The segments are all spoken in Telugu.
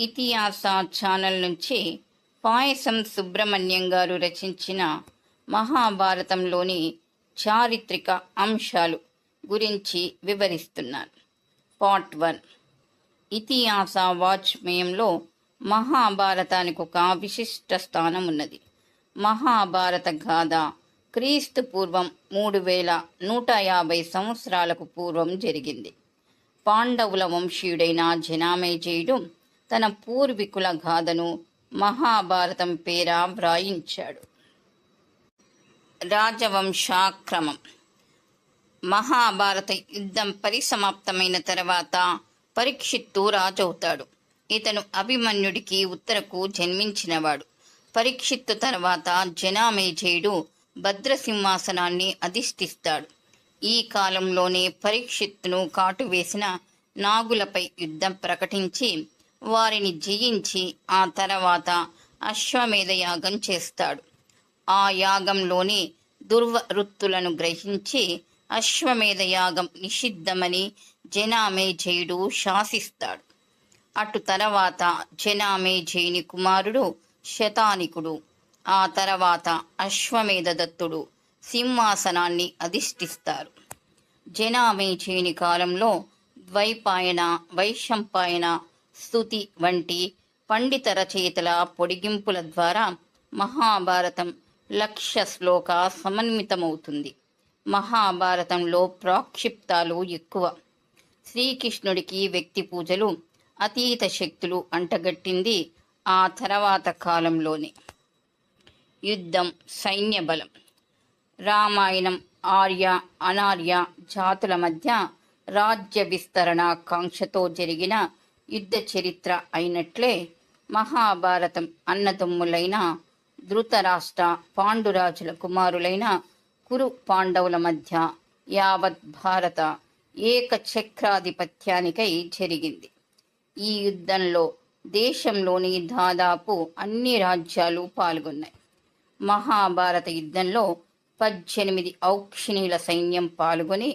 ఇతిహాస ఛానల్ నుంచి పాయసం సుబ్రహ్మణ్యం గారు రచించిన మహాభారతంలోని చారిత్రక అంశాలు గురించి వివరిస్తున్నాను. పార్ట్ 1. ఇతిహాస వాజ్మయంలో మహాభారతానికి ఒక విశిష్ట స్థానం ఉన్నది. మహాభారత గాథ క్రీస్తు పూర్వం 3150 సంవత్సరాలకు పూర్వం జరిగింది. పాండవుల వంశీయుడైన జనమేజయుడు తన పూర్వీకుల గాథను మహాభారతం పేర వ్రాయించాడు. రాజవంశాక్రమం. మహాభారత యుద్ధం పరిసమాప్తమైన తర్వాత పరీక్షిత్తు రాజవుతాడు. ఇతను అభిమన్యుడికి ఉత్తరకు జన్మించినవాడు. పరీక్షిత్తు తర్వాత జనమేజయుడు భద్రసింహాసనాన్ని అధిష్ఠిస్తాడు. ఈ కాలంలోనే పరీక్షిత్తును కాటువేసిన నాగులపై యుద్ధం ప్రకటించి వారిని జయించి ఆ తర్వాత అశ్వమేధ యాగం చేస్తాడు. ఆ యాగంలోని దుర్వృత్తులను గ్రహించి అశ్వమేధ యాగం నిషిద్ధమని జనమేజయుడు శాసిస్తాడు. అటు తర్వాత జనమేజయుని కుమారుడు శతానికుడు, ఆ తర్వాత అశ్వమేధ దత్తుడు సింహాసనాన్ని అధిష్ఠిస్తారు. జనమేజయుని కాలంలో ద్వైపాయన, వైశంపాయన, స్తుతి వంటి పండిత రచయితల పొడిగింపుల ద్వారా మహాభారతం 1,00,000 శ్లోక సమన్వితమవుతుంది. మహాభారతంలో ప్రాక్షిప్తాలు ఎక్కువ. శ్రీకృష్ణుడికి వ్యక్తి పూజలు, అతీత శక్తులు అంటగట్టింది ఆ తర్వాత కాలంలోనే. యుద్ధం, సైన్య బలం. రామాయణం ఆర్య అనార్య జాతుల మధ్య రాజ్య విస్తరణ కాంక్షతో జరిగిన యుద్ధ చరిత్ర అయినట్లే మహాభారతం అన్నదమ్ములైన ధృతరాష్ట్ర, పాండురాజుల కుమారులైన కురు పాండవుల మధ్య యావత్ భారత ఏకచక్రాధిపత్యానికై జరిగింది. ఈ యుద్ధంలో దేశంలోని దాదాపు అన్ని రాజ్యాలు పాల్గొన్నాయి. మహాభారత యుద్ధంలో 18 ఔక్షణీయుల సైన్యం పాల్గొని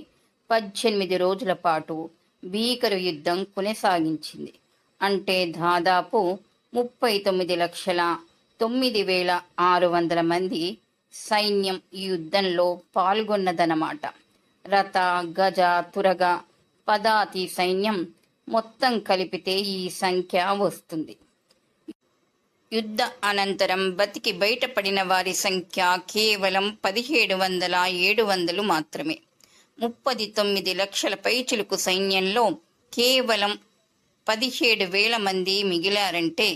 18 రోజుల పాటు భీకర యుద్ధం కొనసాగించింది. అంటే దాదాపు 39,09,600 మంది సైన్యం ఈ యుద్ధంలో పాల్గొన్నదన్నమాట. రథ, గజ, తురగ, పదాతి సైన్యం మొత్తం కలిపితే ఈ సంఖ్య వస్తుంది. యుద్ధ అనంతరం బతికి బయటపడిన వారి సంఖ్య కేవలం 1700-700 మాత్రమే. 39 లక్షల పైచిలుకు సైన్యంలో కేవలం 17,000 మంది మిగిలారంటే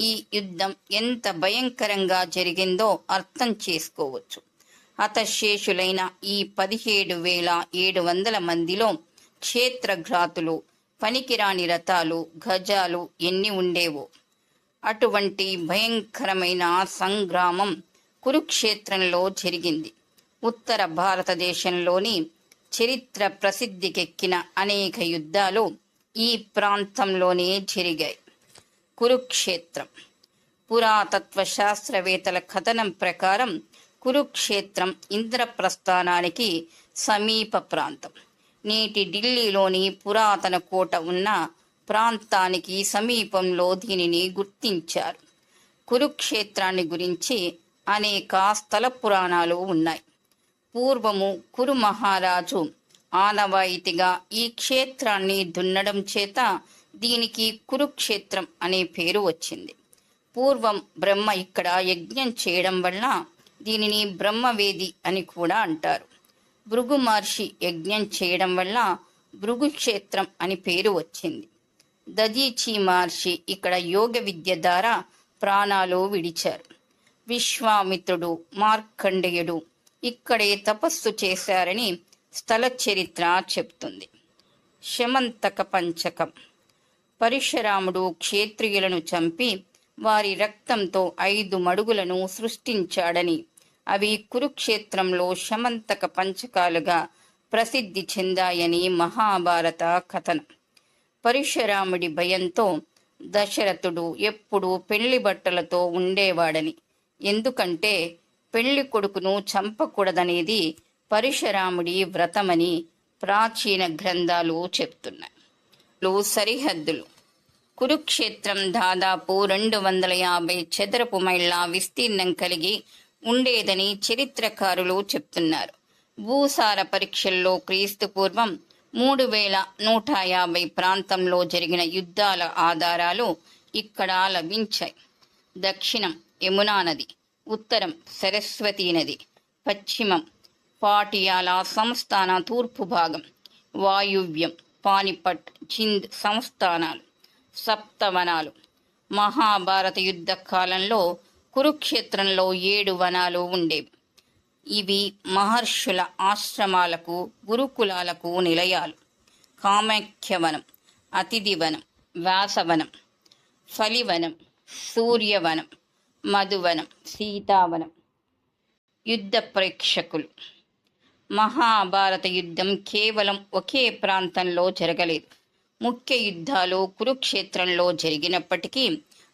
ఈ యుద్ధం ఎంత భయంకరంగా జరిగిందో అర్థం చేసుకోవచ్చు. హతశేషులైన ఈ 17,700 మందిలో క్షేత్రఘాతులు, పనికిరాని రథాలు, గజాలు ఎన్ని ఉండేవో. అటువంటి భయంకరమైన సంగ్రామం కురుక్షేత్రంలో జరిగింది. ఉత్తర భారతదేశంలోని చరిత్ర ప్రసిద్ధికెక్కిన అనేక యుద్ధాలు ఈ ప్రాంతంలోనే జరిగాయి. కురుక్షేత్రం. పురాతత్వ శాస్త్రవేత్తల కథనం ప్రకారం కురుక్షేత్రం ఇంద్రప్రస్థానానికి సమీప ప్రాంతం. నేటి ఢిల్లీలోని పురాతన కోట ఉన్న ప్రాంతానికి సమీపంలో దీనిని గుర్తించారు. కురుక్షేత్రాన్ని గురించి అనేక స్థల పురాణాలు ఉన్నాయి. పూర్వము కురు మహారాజు ఆనవాయితీగా ఈ క్షేత్రాన్ని దున్నడం చేత దీనికి కురుక్షేత్రం అనే పేరు వచ్చింది. పూర్వం బ్రహ్మ ఇక్కడ యజ్ఞం చేయడం వల్ల దీనిని బ్రహ్మవేది అని కూడా అంటారు. భృగు మహర్షి యజ్ఞం చేయడం వల్ల భృగుక్షేత్రం అని పేరు వచ్చింది. దధీచి మహర్షి ఇక్కడ యోగ విద్య ద్వారా ప్రాణాలు విడిచారు. విశ్వామిత్రుడు, మార్కండేయుడు ఇక్కడే తపస్సు చేశారని స్థల చరిత్ర చెప్తుంది. శమంతక పంచకం. పరశురాముడు క్షత్రియులను చంపి వారి రక్తంతో 5 మడుగులను సృష్టించాడని, అవి కురుక్షేత్రంలో శమంతక పంచకాలుగా ప్రసిద్ధి చెందాయని మహాభారత కథనం. పరశురాముడి భయంతో దశరథుడు ఎప్పుడూ పెళ్లి బట్టలతో ఉండేవాడని, ఎందుకంటే పెళ్లి కొడుకును చంపకూడదనేది పరశురాముడి వ్రతమని ప్రాచీన గ్రంథాలు చెప్తున్నాయి. సరిహద్దులు. కురుక్షేత్రం దాదాపు 250 చదరపు మైళ్ళ విస్తీర్ణం కలిగి ఉండేదని చరిత్రకారులు చెప్తున్నారు. భూసార పరీక్షల్లో క్రీస్తు పూర్వం 3150 ప్రాంతంలో జరిగిన యుద్ధాల ఆధారాలు ఇక్కడ లభించాయి. దక్షిణం యమునా నది, ఉత్తరం సరస్వతీ నది, పశ్చిమం పాటియాలా సంస్థాన తూర్పు భాగం, వాయువ్యం పానిపట్ జింద్ సంస్థానాలు, సప్తవనాలు. మహాభారత యుద్ధ కాలంలో కురుక్షేత్రంలో 7 వనాలు ఉండేవి. ఇవి మహర్షుల ఆశ్రమాలకు, గురుకులాలకు నిలయాలు. కామాఖ్యవనం, అతిథివనం, వ్యాసవనం, ఫలివనం, సూర్యవనం, మధువనం, సీతావనం. యుద్ధ ప్రేక్షకులు. మహాభారత యుద్ధం కేవలం ఒకే ప్రాంతంలో జరగలేదు. ముఖ్య యుద్ధాలు కురుక్షేత్రంలో జరిగినప్పటికీ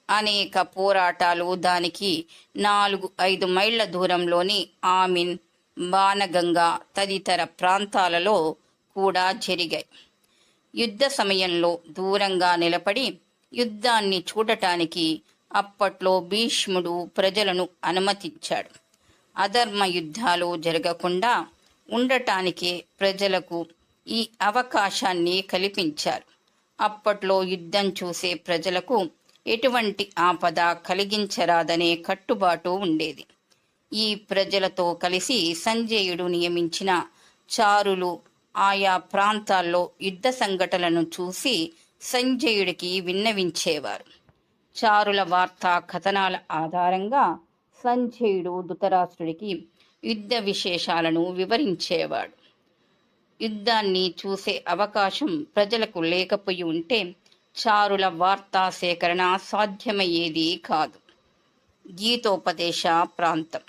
అనేక పోరాటాలు దానికి 4-5 మైళ్ళ దూరంలోని ఆమిన్, బాణగంగా తదితర ప్రాంతాలలో కూడా జరిగాయి. యుద్ధ సమయంలో దూరంగా నిలబడి యుద్ధాన్ని చూడటానికి అప్పట్లో భీష్ముడు ప్రజలను అనుమతించాడు. అధర్మ యుద్ధాలు జరగకుండా ఉండటానికే ప్రజలకు ఈ అవకాశాన్ని కల్పించారు. అప్పట్లో యుద్ధం చూసే ప్రజలకు ఎటువంటి ఆపద కలిగించరాదనే కట్టుబాటు ఉండేది. ఈ ప్రజలతో కలిసి సంజయుడు నియమించిన చారులు ఆయా ప్రాంతాల్లో యుద్ధ సంఘటనలను చూసి సంజయుడికి విన్నవించేవారు. చారుల వార్తా కథనాల ఆధారంగా సంజయుడు ధృతరాష్ట్రుడికి యుద్ధ విశేషాలను వివరించేవాడు. యుద్ధాన్ని చూసే అవకాశం ప్రజలకు లేకపోయి ఉంటే చారుల వార్తా సేకరణ సాధ్యమయ్యేది కాదు. గీతోపదేశ ప్రాంతం.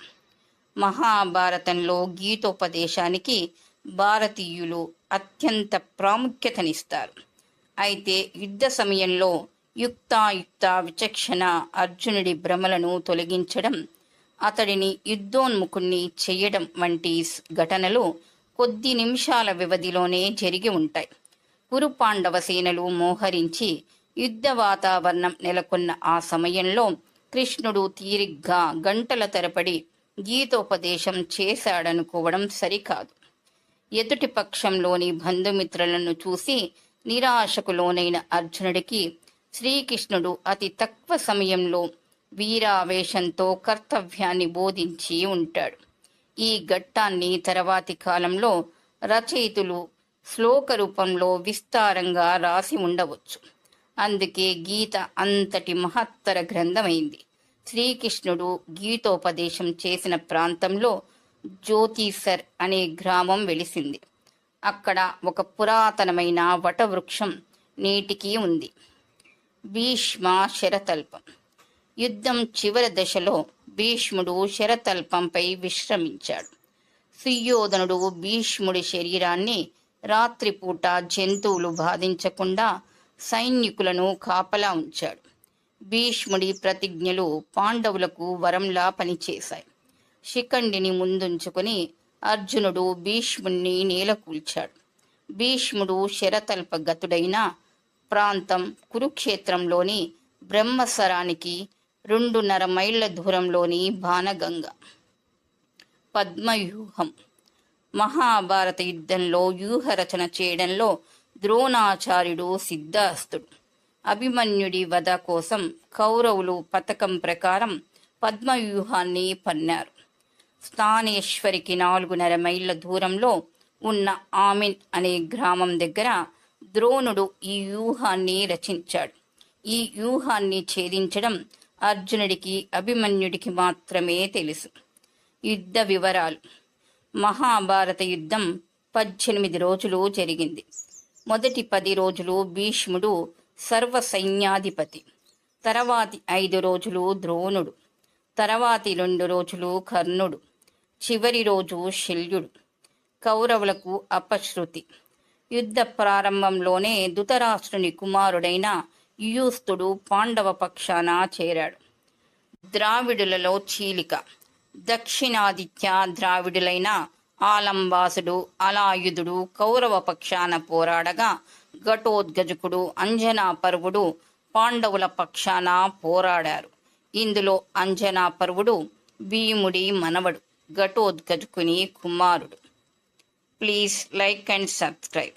మహాభారతంలో గీతోపదేశానికి భారతీయులు అత్యంత ప్రాముఖ్యతనిస్తారు. అయితే యుద్ధ సమయంలో యుక్తాయుక్త విచక్షణ అర్జునుడి భ్రమలను తొలగించడం, అతడిని యుద్ధోన్ముఖుణ్ణి చేయడం వంటి ఘటనలు కొద్ది నిమిషాల వ్యవధిలోనే జరిగి ఉంటాయి. కురు పాండవ సేనలు మోహరించి యుద్ధ వాతావరణం నెలకొన్న ఆ సమయంలో కృష్ణుడు తీరిగ్గా గంటల తరబడి గీతోపదేశం చేశాడనుకోవడం సరికాదు. ఎదుటి పక్షంలోని బంధుమిత్రులను చూసి నిరాశకు లోనైన అర్జునుడికి శ్రీకృష్ణుడు అతి తక్కువ సమయంలో వీరావేశంతో కర్తవ్యాన్ని బోధించి ఉంటాడు. ఈ ఘట్టాన్ని తర్వాతి కాలంలో రచయితులు శ్లోక రూపంలో విస్తారంగా రాసి ఉండవచ్చు. అందుకే గీత అంతటి మహత్తర గ్రంథమైంది. శ్రీకృష్ణుడు గీతోపదేశం చేసిన ప్రాంతంలో జ్యోతిసర్ అనే గ్రామం వెలిసింది. అక్కడ ఒక పురాతనమైన వటవృక్షం నేటికీ ఉంది. భీష్మ శరతల్పం. యుద్ధం చివరి దశలో భీష్ముడు శరతల్పంపై విశ్రమించాడు. సుయోధనుడు భీష్ముడి శరీరాన్ని రాత్రిపూట జంతువులు బాధించకుండా సైనికులను కాపలా ఉంచాడు. భీష్ముడి ప్రతిజ్ఞలు పాండవులకు వరంలా పనిచేశాయి. శిఖండిని ముందుంచుకుని అర్జునుడు భీష్ముణ్ణి నేలకూల్చాడు. భీష్ముడు శరతల్ప గతుడైన ప్రాంతం కురుక్షేత్రంలోని బ్రహ్మసరానికి 2.5 మైళ్ళ దూరంలోని బాణగంగ. పద్మవ్యూహం. మహాభారత యుద్ధంలో వ్యూహ రచన చేయడంలో ద్రోణాచార్యుడు సిద్ధహస్తుడు. అభిమన్యుడి వధ కోసం కౌరవులు పథకం ప్రకారం పద్మవ్యూహాన్ని పన్నారు. స్థానేశ్వరికి 4.5 మైళ్ళ దూరంలో ఉన్న ఆమిన్ అనే గ్రామం దగ్గర ద్రోణుడు ఈ వ్యూహాన్ని రచించాడు. ఈ వ్యూహాన్ని ఛేదించడం అర్జునుడికి, అభిమన్యుడికి మాత్రమే తెలుసు. యుద్ధ వివరాలు. మహాభారత యుద్ధం 18 రోజులు జరిగింది. మొదటి 10 రోజులు భీష్ముడు సర్వసైన్యాధిపతి, తర్వాతి 5 రోజులు ద్రోణుడు, తర్వాతి 2 రోజులు కర్ణుడు, చివరి రోజు శల్యుడు. కౌరవులకు అపశృతి. యుద్ధ ప్రారంభంలోనే ధృతరాష్ట్రుని కుమారుడైన యుయుస్తుడు పాండవ పక్షాన చేరాడు. ద్రావిడులలో చీలిక. దక్షిణాదిత్య ద్రావిడులైన ఆలంబాసుడు, అలాయుధుడు కౌరవ పక్షాన పోరాడగా ఘటోద్గజకుడు, అంజనాపర్వుడు పాండవుల పక్షాన పోరాడారు. ఇందులో అంజనాపర్వుడు భీముడి మనవడు, ఘటోత్కచుని కుమారుడు. Please like and subscribe.